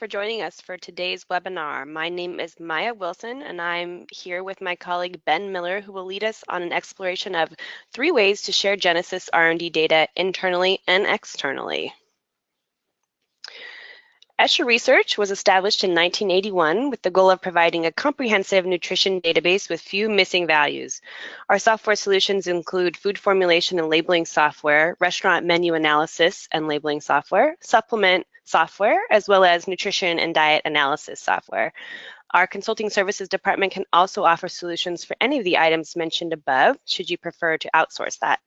for joining us for today's webinar. My name is Maya Wilson, and I'm here with my colleague Ben Miller, who will lead us on an exploration of 3 ways to share Genesis R&D data internally and externally. ESHA Research was established in 1981 with the goal of providing a comprehensive nutrition database with few missing values. Our software solutions include food formulation and labeling software, restaurant menu analysis and labeling software, supplement software, as well as nutrition and diet analysis software. Our consulting services department can also offer solutions for any of the items mentioned above, should you prefer to outsource that.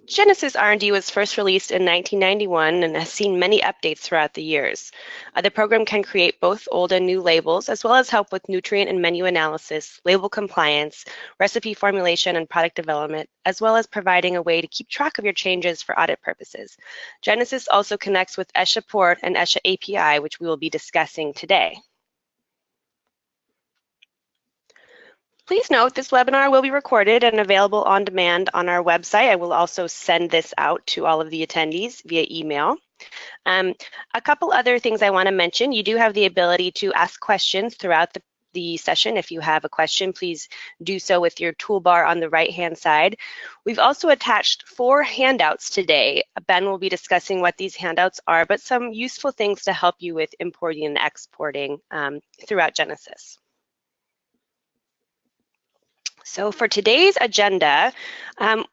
Genesis R&D was first released in 1991 and has seen many updates throughout the years. The program can create both old and new labels, as well as help with nutrient and menu analysis, label compliance, recipe formulation, and product development, as well as providing a way to keep track of your changes for audit purposes. Genesis also connects with ESHA Port and ESHA API, which we will be discussing today. Please note this webinar will be recorded and available on demand on our website. I will also send this out to all of the attendees via email. A couple other things I want to mention. You do have the ability to ask questions throughout the session. If you have a question, please do so with your toolbar on the right-hand side. We've also attached 4 handouts today. Ben will be discussing what these handouts are, but some useful things to help you with importing and exporting throughout Genesis. So for today's agenda,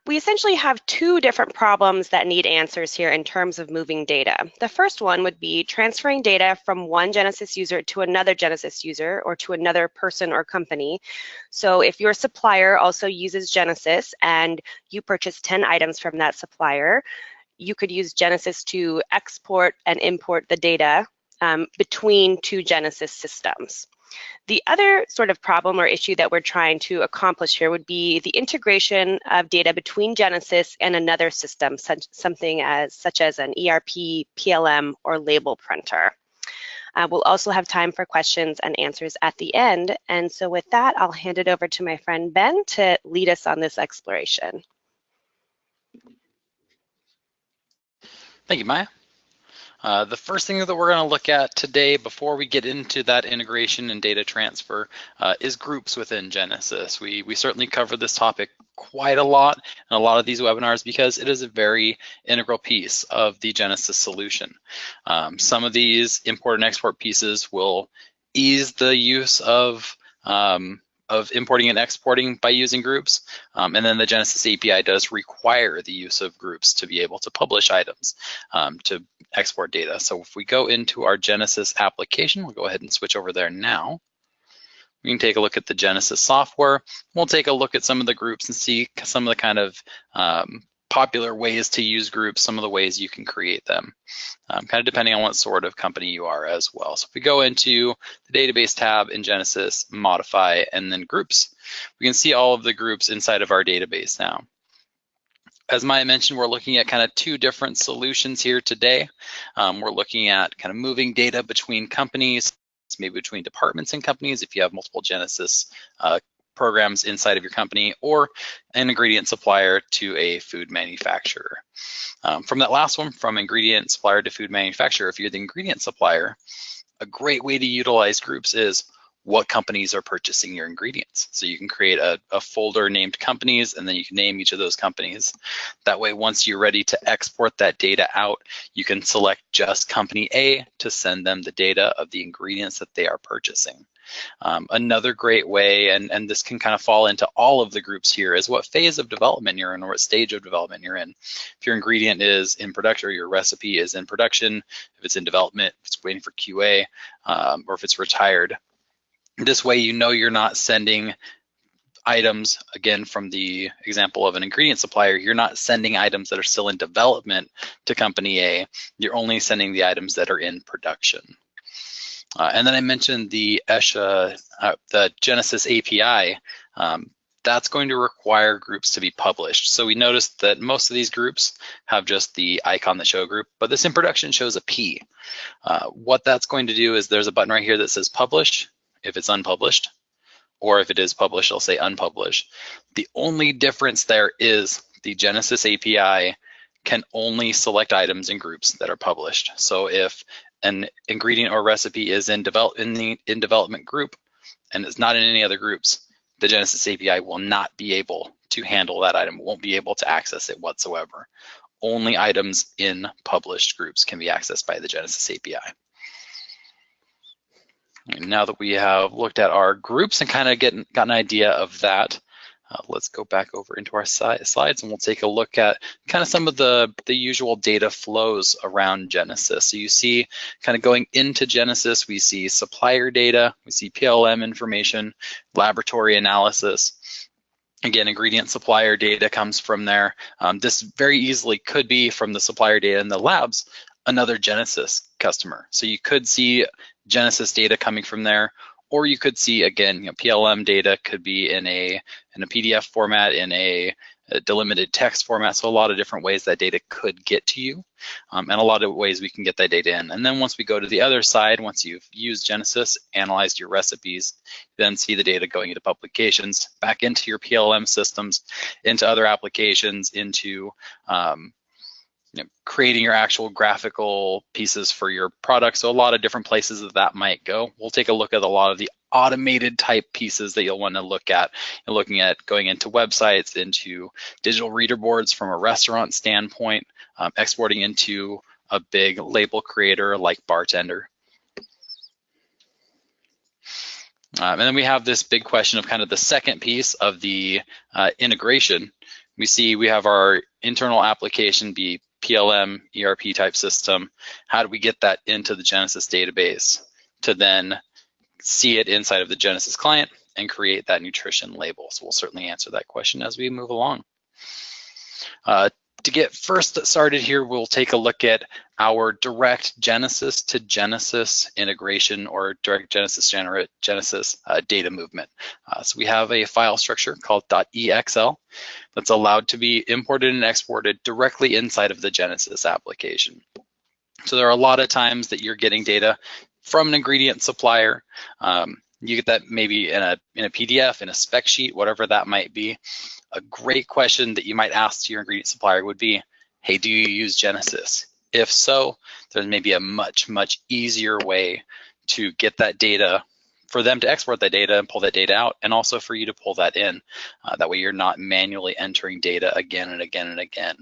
we essentially have 2 different problems that need answers here in terms of moving data. The first one would be transferring data from one Genesis user to another Genesis user or to another person or company. So if your supplier also uses Genesis and you purchase 10 items from that supplier, you could use Genesis to export and import the data between 2 Genesis systems. The other sort of problem or issue that we're trying to accomplish here would be the integration of data between Genesis and another system, such as an ERP, PLM, or label printer. We'll also have time for questions and answers at the end. And so with that, I'll hand it over to my friend Ben to lead us on this exploration. Thank you, Maya. The first thing that we're going to look at today before we get into that integration and data transfer is groups within Genesis. We certainly cover this topic quite a lot in a lot of these webinars because it is a very integral piece of the Genesis solution. Some of these import and export pieces will ease the use of importing and exporting by using groups. And then the Genesis API does require the use of groups to be able to publish items, to export data. So if we go into our Genesis application, we'll go ahead and switch over there now. We can take a look at the Genesis software. We'll take a look at some of the groups and see some of the kind of popular ways to use groups, some of the ways you can create them, kind of depending on what sort of company you are as well. So if we go into the database tab in Genesis, modify, and then groups, we can see all of the groups inside of our database now. As Maya mentioned, we're looking at kind of 2 different solutions here today. We're looking at kind of moving data between companies, maybe between departments and companies if you have multiple Genesis programs inside of your company, or an ingredient supplier to a food manufacturer. From that last one, from ingredient supplier to food manufacturer, if you're the ingredient supplier, a great way to utilize groups is what companies are purchasing your ingredients. So you can create a folder named companies, and then you can name each of those companies. That way, once you're ready to export that data out, you can select just company A to send them the data of the ingredients that they are purchasing. Another great way, and this can kind of fall into all of the groups here, is what phase of development you're in or what stage of development you're in. If your ingredient is in production or your recipe is in production, if it's in development, if it's waiting for QA, or if it's retired. This way you know you're not sending items, again, from the example of an ingredient supplier, you're not sending items that are still in development to company A, you're only sending the items that are in production. And then I mentioned the ESHA, the Genesis API, that's going to require groups to be published. So we noticed that most of these groups have just the icon that show a group, but this in production shows a P. What that's going to do is there's a button right here that says publish if it's unpublished, or if it is published, it'll say unpublished. The only difference there is the Genesis API can only select items in groups that are published. So if an ingredient or recipe is in development group and it's not in any other groups, the Genesis API will not be able to handle that item, won't be able to access it whatsoever. Only items in published groups can be accessed by the Genesis API. And now that we have looked at our groups and kind of got an idea of that, let's go back over into our slides and we'll take a look at kind of some of the usual data flows around Genesis. So you see kind of going into Genesis, we see supplier data, we see PLM information, laboratory analysis. Again, ingredient supplier data comes from there. This very easily could be from the supplier data in the labs, another Genesis customer. So you could see Genesis data coming from there, or you could see, again, PLM data could be in a PDF format, in a delimited text format. So a lot of different ways that data could get to you, and a lot of ways we can get that data in. And then once we go to the other side, once you've used Genesis, analyzed your recipes, then see the data going into publications, back into your PLM systems, into other applications, into creating your actual graphical pieces for your product. So a lot of different places that might go. We'll take a look at a lot of the automated type pieces that you'll want to look at. You're looking at going into websites, into digital reader boards from a restaurant standpoint, exporting into a big label creator like Bartender. And then we have this big question of kind of the second piece of the integration. We see we have our internal application be PLM, ERP type system. How do we get that into the Genesis database to then see it inside of the Genesis client and create that nutrition label? So we'll certainly answer that question as we move along. To get first started here, we'll take a look at our direct Genesis to Genesis integration or direct Genesis data movement. So we have a file structure called .exl that's allowed to be imported and exported directly inside of the Genesis application. So there are a lot of times that you're getting data from an ingredient supplier. You get that maybe in a PDF, in a spec sheet, whatever that might be. A great question that you might ask to your ingredient supplier would be, hey, do you use Genesis? If so, there's maybe a much easier way to get that data, for them to export that data and pull that data out, and also for you to pull that in. That way you're not manually entering data again and again and again.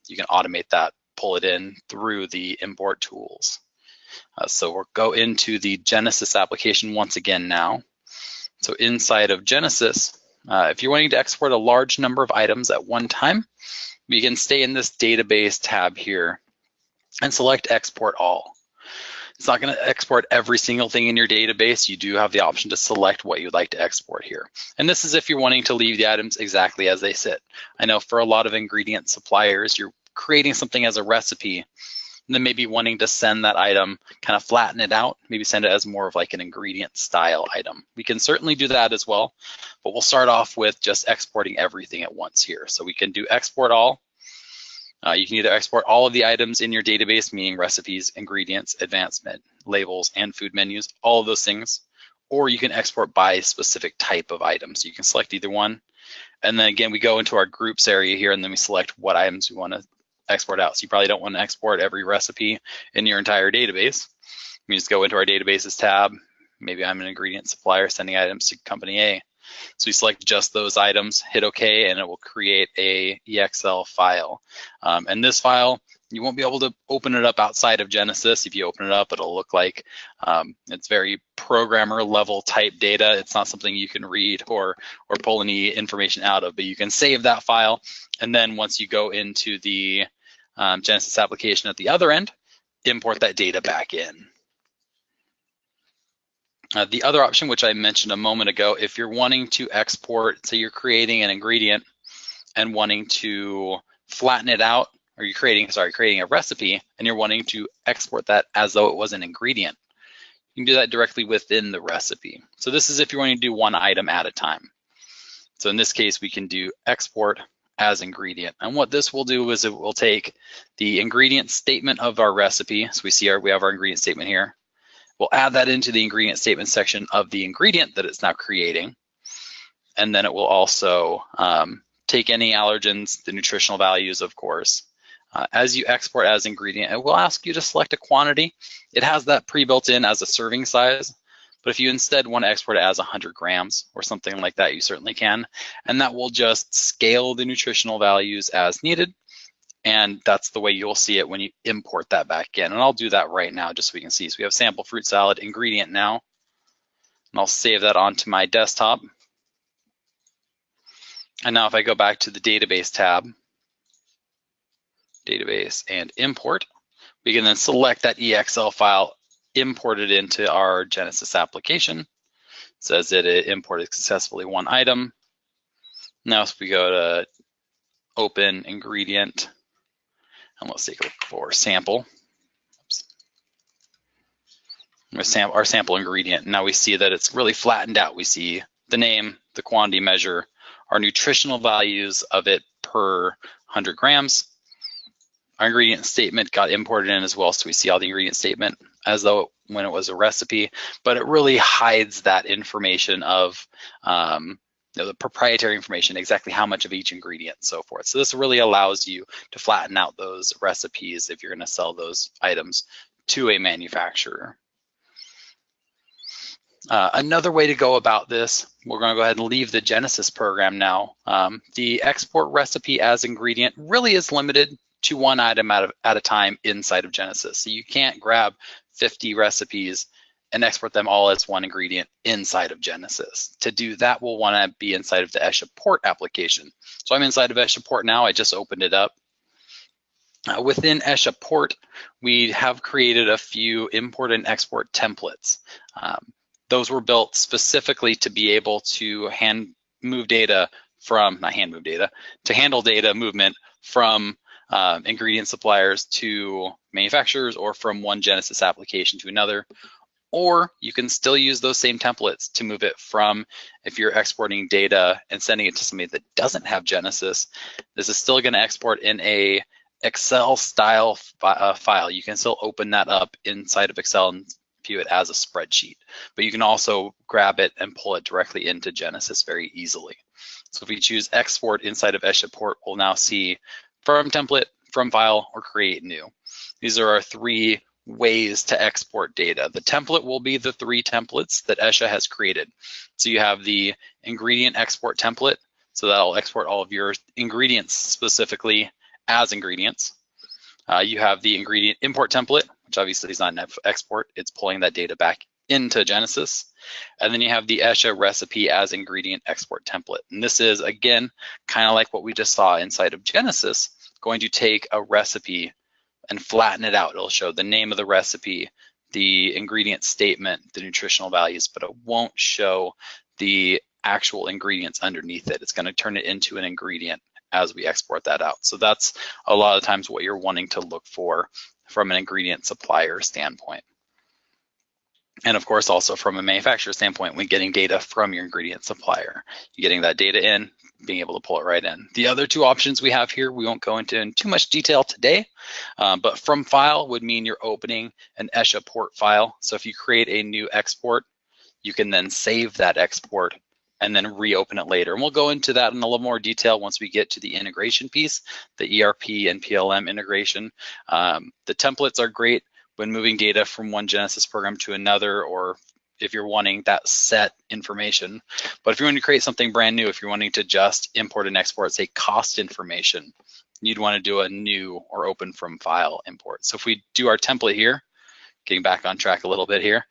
You can automate that, pull it in through the import tools. So we'll go into the Genesis application once again now. So inside of Genesis, if you're wanting to export a large number of items at one time, we can stay in this database tab here and select export all. It's not going to export every single thing in your database. You do have the option to select what you'd like to export here. And this is if you're wanting to leave the items exactly as they sit. I know for a lot of ingredient suppliers, you're creating something as a recipe and then maybe wanting to send that item, kind of flatten it out, maybe send it as more of like an ingredient style item. We can certainly do that as well, but we'll start off with just exporting everything at once here. So we can do export all. You can either export all of the items in your database, meaning recipes, ingredients, advancement, labels, and food menus, all of those things, or you can export by specific type of items. You can select either one. And then again, we go into our groups area here and then we select what items we want to export out. So you probably don't want to export every recipe in your entire database. You just go into our databases tab. Maybe I'm an ingredient supplier sending items to company A. So we select just those items, hit OK, and it will create a EXL file. And this file, you won't be able to open it up outside of Genesis. If you open it up, it'll look like it's very programmer level type data. It's not something you can read or pull any information out of, but you can save that file. And then once you go into the Genesis application at the other end, import that data back in. The other option, which I mentioned a moment ago, if you're wanting to export, say you're creating an ingredient and wanting to flatten it out, or you're creating a recipe and you're wanting to export that as though it was an ingredient, you can do that directly within the recipe. So this is if you're wanting to do one item at a time. So in this case, we can do export as ingredient. And what this will do is it will take the ingredient statement of our recipe. So we have our ingredient statement here. We'll add that into the ingredient statement section of the ingredient that it's now creating. And then it will also take any allergens, the nutritional values, of course, As you export as ingredient, it will ask you to select a quantity. It has that pre-built in as a serving size, but if you instead want to export it as 100 grams or something like that, you certainly can. And that will just scale the nutritional values as needed. And that's the way you'll see it when you import that back in. And I'll do that right now just so we can see. So we have sample fruit salad ingredient now. And I'll save that onto my desktop. And now if I go back to the database tab, database and import, we can then select that EXL file, import it into our Genesis application. It says that it imported successfully one item. Now if we go to open ingredient, and let's take a look for sample. Our sample ingredient. Now we see that it's really flattened out. We see the name, the quantity measure, our nutritional values of it per 100 grams. Our ingredient statement got imported in as well, so we see all the ingredient statement as though when it was a recipe, but it really hides that information of the proprietary information, exactly how much of each ingredient and so forth. So this really allows you to flatten out those recipes if you're going to sell those items to a manufacturer. Another way to go about this, we're going to go ahead and leave the Genesis program now. The export recipe as ingredient really is limited to one item at a time inside of Genesis. So you can't grab 50 recipes and export them all as one ingredient inside of Genesis. To do that, we'll want to be inside of the ESHA Port application. So I'm inside of ESHA Port now. I just opened it up. Within ESHA Port, we have created a few import and export templates. Those were built specifically to be able to handle data movement from ingredient suppliers to manufacturers, or from one Genesis application to another. Or you can still use those same templates to move it from, if you're exporting data and sending it to somebody that doesn't have Genesis, this is still going to export in a Excel style file. You can still open that up inside of Excel and view it as a spreadsheet, but you can also grab it and pull it directly into Genesis very easily. So if we choose export inside of ESHA Port, we'll now see from template, from file, or create new. These are our three ways to export data. The template will be the three templates that ESHA has created. So you have the ingredient export template, so that'll export all of your ingredients specifically as ingredients. You have the ingredient import template, which obviously is not an export, it's pulling that data back into Genesis. And then you have the ESHA recipe as ingredient export template. And this is, again, kind of like what we just saw inside of Genesis, going to take a recipe and flatten it out. It'll show the name of the recipe, the ingredient statement, the nutritional values, but it won't show the actual ingredients underneath it. It's going to turn it into an ingredient as we export that out. So that's a lot of times what you're wanting to look for from an ingredient supplier standpoint. And of course, also from a manufacturer standpoint, when getting data from your ingredient supplier, you're getting that data in, being able to pull it right in. The other two options we have here, we won't go into in too much detail today, but from file would mean you're opening an ESHA Port file. So if you create a new export, you can then save that export and then reopen it later. And we'll go into that in a little more detail once we get to the integration piece, the ERP and PLM integration. The templates are great when moving data from one Genesis program to another, or if you're wanting that set information. But if you want to create something brand new, if you're wanting to just import and export, say, cost information, you'd want to do a new or open from file import. So if we do our template here, getting back on track a little bit here,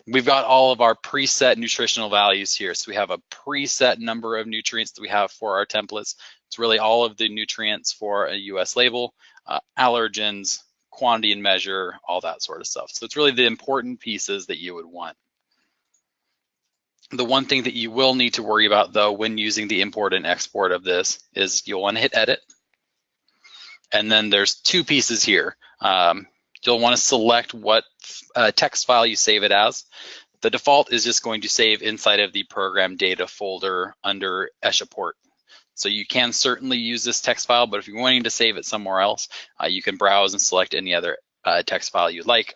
we've got all of our preset nutritional values here. So we have a preset number of nutrients that we have for our templates. It's really all of the nutrients for a US label, allergens, quantity and measure, all that sort of stuff. So it's really the important pieces that you would want. The one thing that you will need to worry about, though, when using the import and export of this is you'll want to hit edit. And then there's two pieces here. You'll want to select what text file you save it as. The default is just going to save inside of the program data folder under ESHA Port. So you can certainly use this text file, but if you're wanting to save it somewhere else, you can browse and select any other text file you'd like.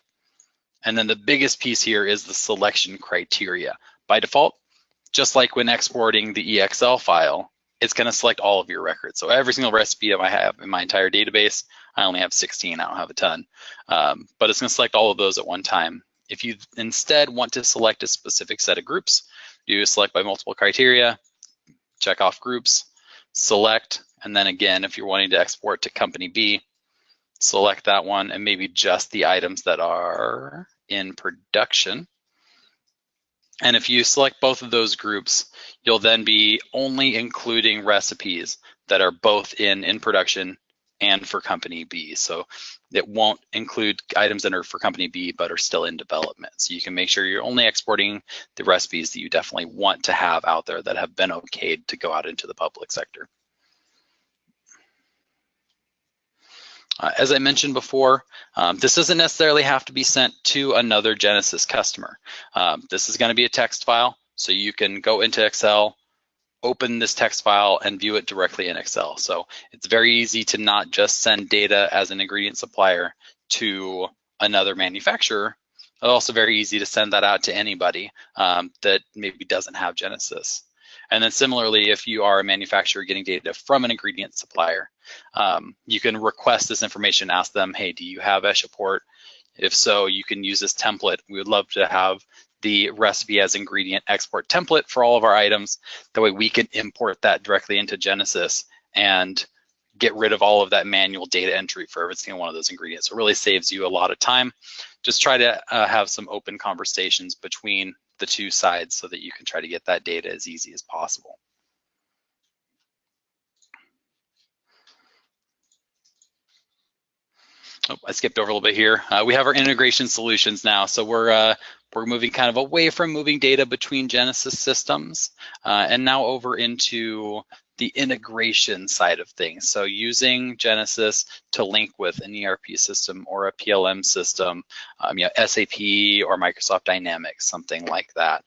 And then the biggest piece here is the selection criteria. By default, just like when exporting the EXL file, it's going to select all of your records. So every single recipe that I have in my entire database, I only have 16, I don't have a ton, but it's going to select all of those at one time. If you instead want to select a specific set of groups, you select by multiple criteria, check off groups, select, and then again, if you're wanting to export to company B, select that one and maybe just the items that are in production. And if you select both of those groups, you'll then be only including recipes that are both in production and for company B. So it won't include items that are for company B but are still in development. So you can make sure you're only exporting the recipes that you definitely want to have out there that have been okayed to go out into the public sector. As I mentioned before, this doesn't necessarily have to be sent to another Genesis customer. This is going to be a text file, so you can go into Excel, open this text file, and view it directly in Excel. So it's very easy to not just send data as an ingredient supplier to another manufacturer. It's also very easy to send that out to anybody that maybe doesn't have Genesis. And then similarly, if you are a manufacturer getting data from an ingredient supplier, you can request this information, ask them, hey, do you have ESHA port? If so, you can use this template. We would love to have the recipe as ingredient export template for all of our items. That way we can import that directly into Genesis and get rid of all of that manual data entry for every single one of those ingredients. It really saves you a lot of time. Just try to have some open conversations between the two sides so that you can try to get that data as easy as possible. Oh, I skipped over a little bit here. We have our integration solutions now. So we're moving kind of away from moving data between Genesis systems and now over into the integration side of things. So using Genesis to link with an ERP system or a PLM system, SAP or Microsoft Dynamics, something like that,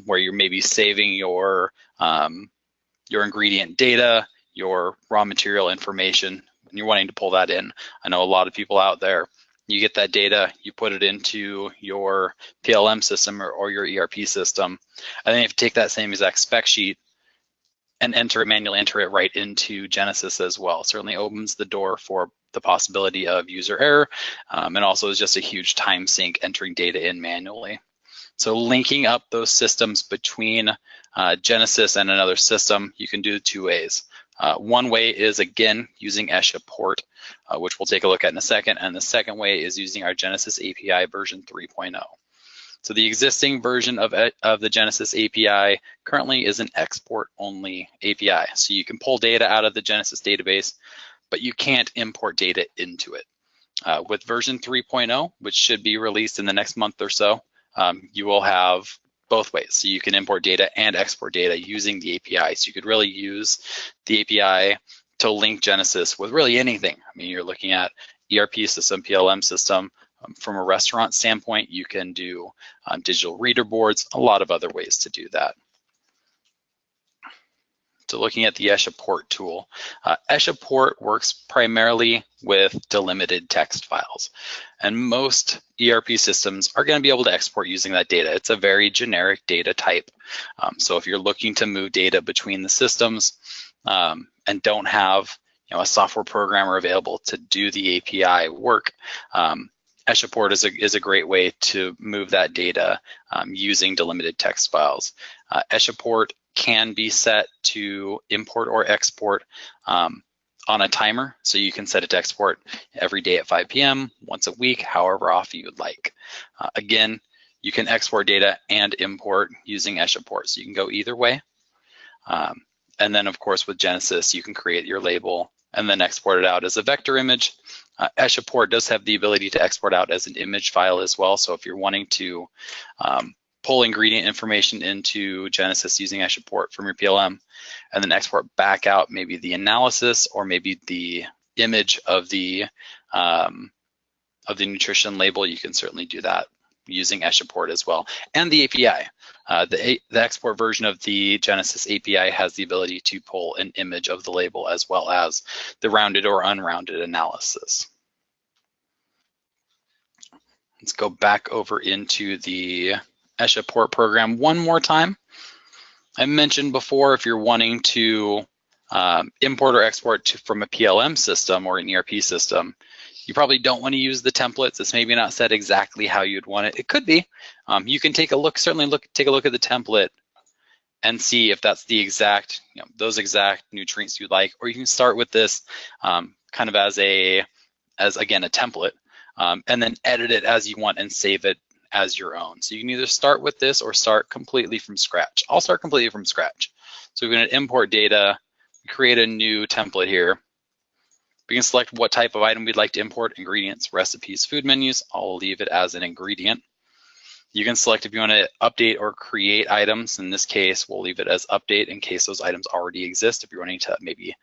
where you're maybe saving your ingredient data, your raw material information, and you're wanting to pull that in. I know a lot of people out there, you get that data, you put it into your PLM system or your ERP system, and then you have to take that same exact spec sheet and manually enter it right into Genesis as well. It certainly opens the door for the possibility of user error, and also is just a huge time sink entering data in manually. So linking up those systems between Genesis and another system, you can do two ways. One way is, again, using ESHA port, which we'll take a look at in a second. And the second way is using our Genesis API version 3.0. So the existing version of the Genesis API currently is an export-only API. So you can pull data out of the Genesis database, but you can't import data into it. With version 3.0, which should be released in the next month or so, you will have both ways. So you can import data and export data using the API. So you could really use the API to link Genesis with really anything. I mean, you're looking at ERP system, PLM system. From a restaurant standpoint, you can do digital reader boards, a lot of other ways to do that. So looking at the ESHA port tool, ESHA port works primarily with delimited text files. And most ERP systems are going to be able to export using that data. It's a very generic data type. So if you're looking to move data between the systems and don't have a software programmer available to do the API work, ESHA port is a great way to move that data using delimited text files. ESHA port can be set to import or export on a timer. So you can set it to export every day at 5 p.m., once a week, however often you would like. Again, you can export data and import using ESHA port. So you can go either way. And then of course with Genesis, you can create your label and then export it out as a vector image. ESHA port does have the ability to export out as an image file as well. So if you're wanting to pull ingredient information into Genesis using ESHA port from your PLM and then export back out maybe the analysis or maybe the image of the nutrition label, you can certainly do that using ESHA port as well. And the API. The export version of the Genesis API has the ability to pull an image of the label as well as the rounded or unrounded analysis. Let's go back over into the ESHA port program one more time. I mentioned before, if you're wanting to import or export from a PLM system or an ERP system, you probably don't want to use the templates. It's maybe not set exactly how you'd want it. It could be. You can take a look, take a look at the template and see if that's the exact, those exact nutrients you'd like, or you can start with this kind of as again, a template, and then edit it as you want and save it as your own. So you can either start with this or start completely from scratch. I'll start completely from scratch. So we're going to import data, create a new template here. We can select what type of item we'd like to import: ingredients, recipes, food menus. I'll leave it as an ingredient. You can select if you want to update or create items. In this case, we'll leave it as update in case those items already exist, if you're wanting to maybe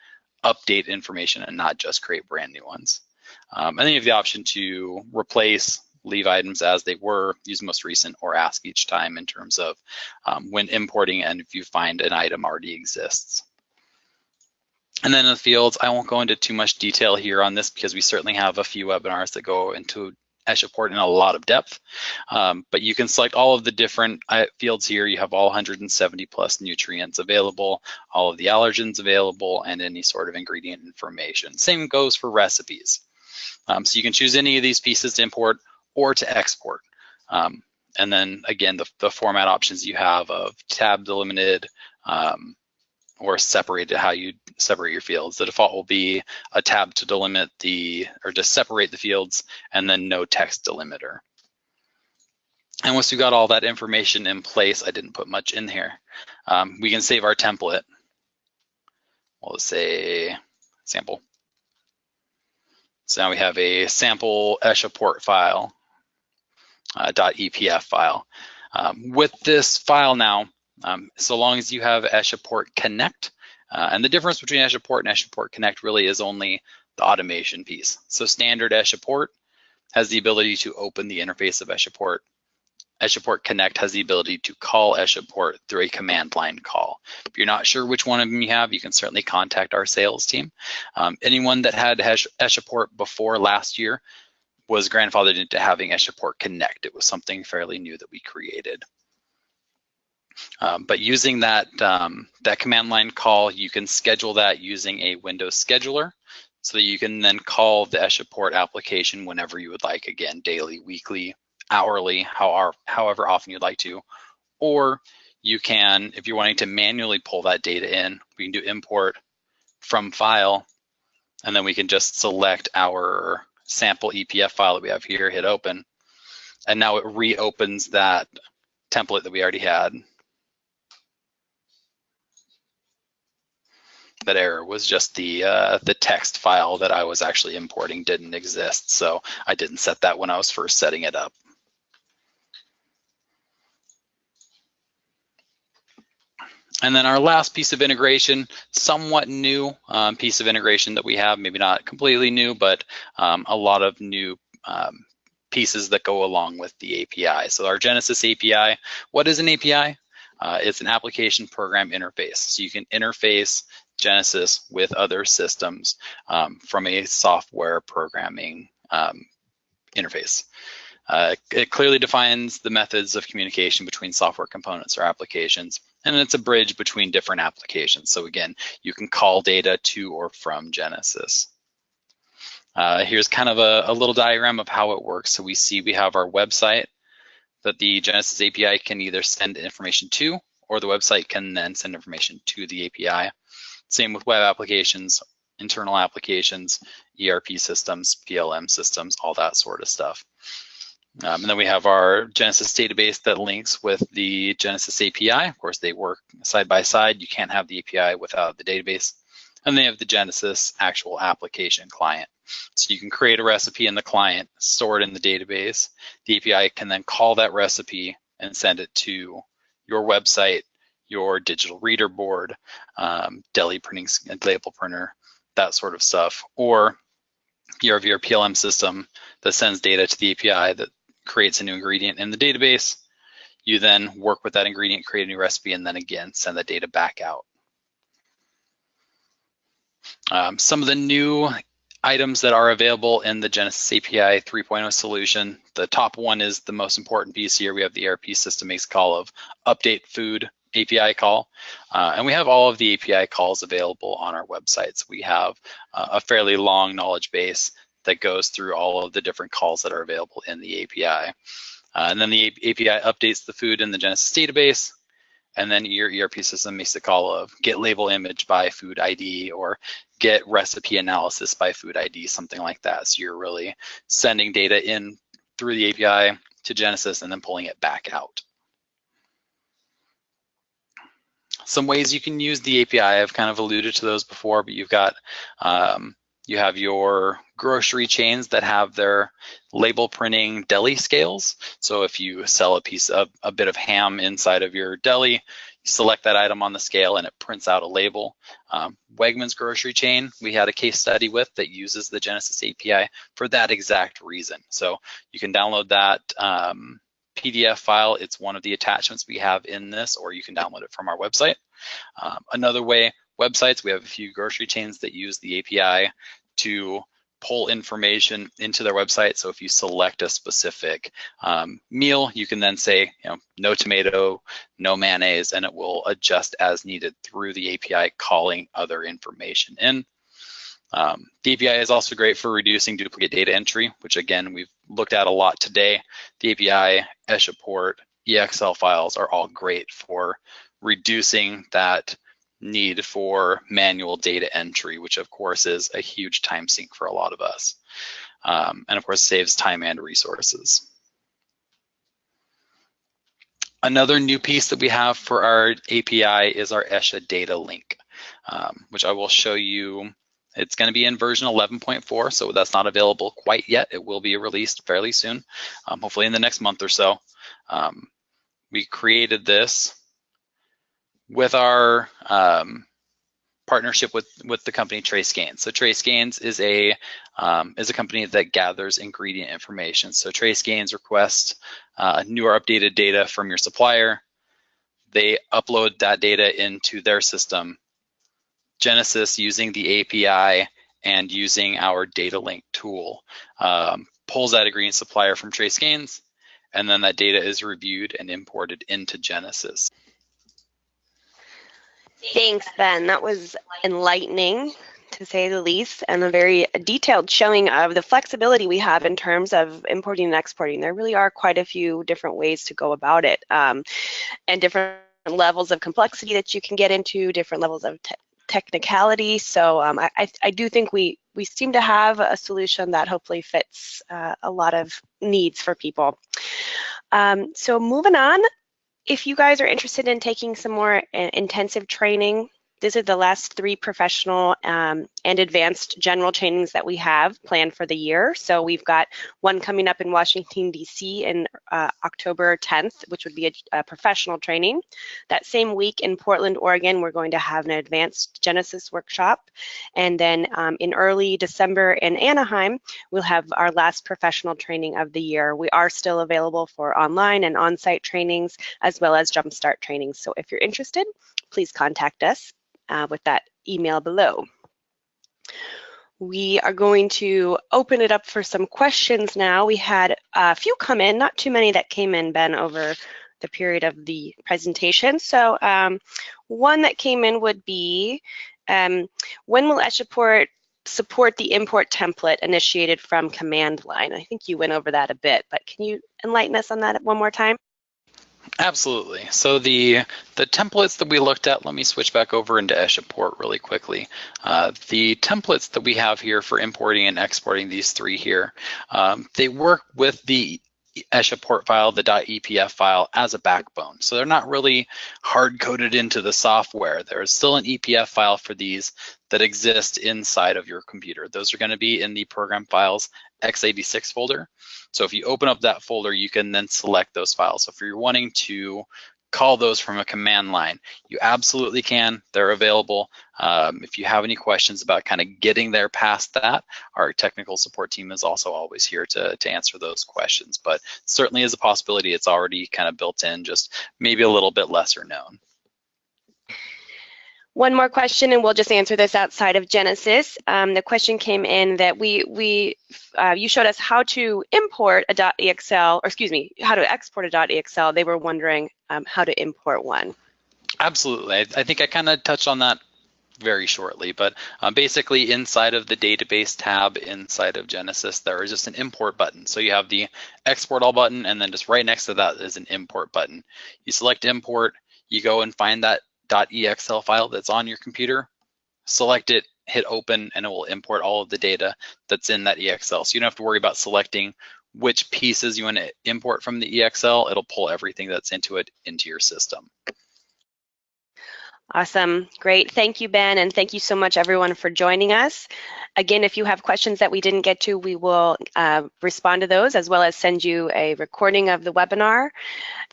update information and not just create brand new ones. And then you have the option to replace, leave items as they were, use most recent, or ask each time in terms of when importing and if you find an item already exists. And then in the fields, I won't go into too much detail here on this because we certainly have a few webinars that go into ESHA Port in a lot of depth, but you can select all of the different fields here. You have all 170 plus nutrients available, all of the allergens available, and any sort of ingredient information. Same goes for recipes. So you can choose any of these pieces to import or to export. And then again, the format options you have of tab delimited, or separated, how you separate your fields. The default will be a tab to delimit or to separate the fields, and then no text delimiter. And once we got all that information in place, I didn't put much in here. We can save our template. We'll say sample. So now we have a sample ESHA port file, .epf file. With this file now, so long as you have ESHA Port Connect, and the difference between ESHA Port and ESHA Port Connect really is only the automation piece. So standard ESHA Port has the ability to open the interface of ESHA Port. ESHA Port Connect has the ability to call ESHA Port through a command line call. If you're not sure which one of them you have, you can certainly contact our sales team. Anyone that had ESHA Port before last year was grandfathered into having ESHA Port Connect. It was something fairly new that we created. But using that command line call, you can schedule that using a Windows scheduler, so that you can then call the ESHA Port application whenever you would like, again, daily, weekly, hourly, however often you'd like to. Or you can, if you're wanting to manually pull that data in, we can do import from file, and then we can just select our sample EPF file that we have here, hit open, and now it reopens that template that we already had. That error was just the text file that I was actually importing didn't exist, so I didn't set that when I was first setting it up. And then our last piece of integration, somewhat new piece of integration that we have, maybe not completely new, but a lot of new pieces that go along with the API. So our Genesis API, what is an API? It's an application program interface. So you can interface Genesis with other systems from a software programming interface. It clearly defines the methods of communication between software components or applications, and it's a bridge between different applications. So again, you can call data to or from Genesis. Here's kind of a little diagram of how it works. So we have our website that the Genesis API can either send information to, or the website can then send information to the API. Same with web applications, internal applications, ERP systems, PLM systems, all that sort of stuff. And then we have our Genesis database that links with the Genesis API. Of course, they work side by side. You can't have the API without the database. And then you have the Genesis actual application client. So you can create a recipe in the client, store it in the database. The API can then call that recipe and send it to your website, your digital reader board, deli printing, label printer, that sort of stuff. Or you have your PLM system that sends data to the API that creates a new ingredient in the database. You then work with that ingredient, create a new recipe, and then again, send that data back out. Some of the new items that are available in the Genesis API 3.0 solution, the top one is the most important piece here. We have the ERP system makes call of update food API call, and we have all of the API calls available on our websites. We have a fairly long knowledge base that goes through all of the different calls that are available in the API. And then the API updates the food in the Genesis database, and then your ERP system makes the call of get label image by food ID or get recipe analysis by food ID, something like that. So you're really sending data in through the API to Genesis and then pulling it back out. Some ways you can use the API, I've kind of alluded to those before, but you've got, you have your grocery chains that have their label printing deli scales. So if you sell a bit of ham inside of your deli, you select that item on the scale and it prints out a label. Wegmans grocery chain, we had a case study with that uses the Genesis API for that exact reason. So you can download that PDF file. It's one of the attachments we have in this, or you can download it from our website. Another way, websites, we have a few grocery chains that use the API to pull information into their website. So if you select a specific meal, you can then say, no tomato, no mayonnaise, and it will adjust as needed through the API calling other information in. The API is also great for reducing duplicate data entry, which again, we've looked at a lot today. The API, ESHA port, EXL files are all great for reducing that need for manual data entry, which of course is a huge time sink for a lot of us. And of course saves time and resources. Another new piece that we have for our API is our ESHA data link, which I will show you. It's going to be in version 11.4, so that's not available quite yet. It will be released fairly soon, hopefully in the next month or so. We created this with our partnership with the company Trace Gains. So Trace Gains is a company that gathers ingredient information. So Trace Gains requests new or updated data from your supplier. They upload that data into their system. Genesis, using the API and using our data link tool, pulls that ingredient supplier from Trace Gains, and then that data is reviewed and imported into Genesis. Thanks, Ben. That was enlightening, to say the least, and a very detailed showing of the flexibility we have in terms of importing and exporting. There really are quite a few different ways to go about it, and different levels of complexity that you can get into, different levels of technicality. So I do think we seem to have a solution that hopefully fits a lot of needs for people. So moving on, if you guys are interested in taking some more intensive training, these are the last 3 professional and advanced general trainings that we have planned for the year. So we've got one coming up in Washington, D.C. in October 10th, which would be a professional training. That same week in Portland, Oregon, we're going to have an advanced Genesis workshop. And then in early December in Anaheim, we'll have our last professional training of the year. We are still available for online and on-site trainings, as well as Jumpstart trainings. So if you're interested, please contact us with that email below. We are going to open it up for some questions now. We had a few come in, not too many that came in, Ben, over the period of the presentation. So one that came in would be, when will ESHA support the import template initiated from command line? I think you went over that a bit, but can you enlighten us on that one more time? Absolutely. So the templates that we looked at, let me switch back over into ESHA port really quickly. The templates that we have here for importing and exporting these 3 here, they work with the ESHA port file, the .epf file, as a backbone. So they're not really hard-coded into the software. There is still an EPF file for these that exist inside of your computer. Those are going to be in the program files x86 folder. So if you open up that folder, you can then select those files. So if you're wanting to call those from a command line, you absolutely can. They're available. If you have any questions about kind of getting there past that, our technical support team is also always here to answer those questions. But certainly is a possibility. It's already kind of built in, just maybe a little bit lesser known. One more question, and we'll just answer this outside of Genesis. The question came in that you showed us how to import a .exl, or excuse me, how to export a .exl. They were wondering how to import one. Absolutely. I think I kind of touched on that very shortly, but basically inside of the database tab inside of Genesis, there is just an import button. So you have the export all button, and then just right next to that is an import button. You select import, you go and find that .exl file that's on your computer, select it, hit open, and it will import all of the data that's in that EXL. So you don't have to worry about selecting which pieces you want to import from the EXL. It'll pull everything that's into it into your system. Awesome. Great. Thank you, Ben, and thank you so much, everyone, for joining us. Again, if you have questions that we didn't get to, we will respond to those, as well as send you a recording of the webinar.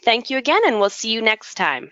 Thank you again, and we'll see you next time.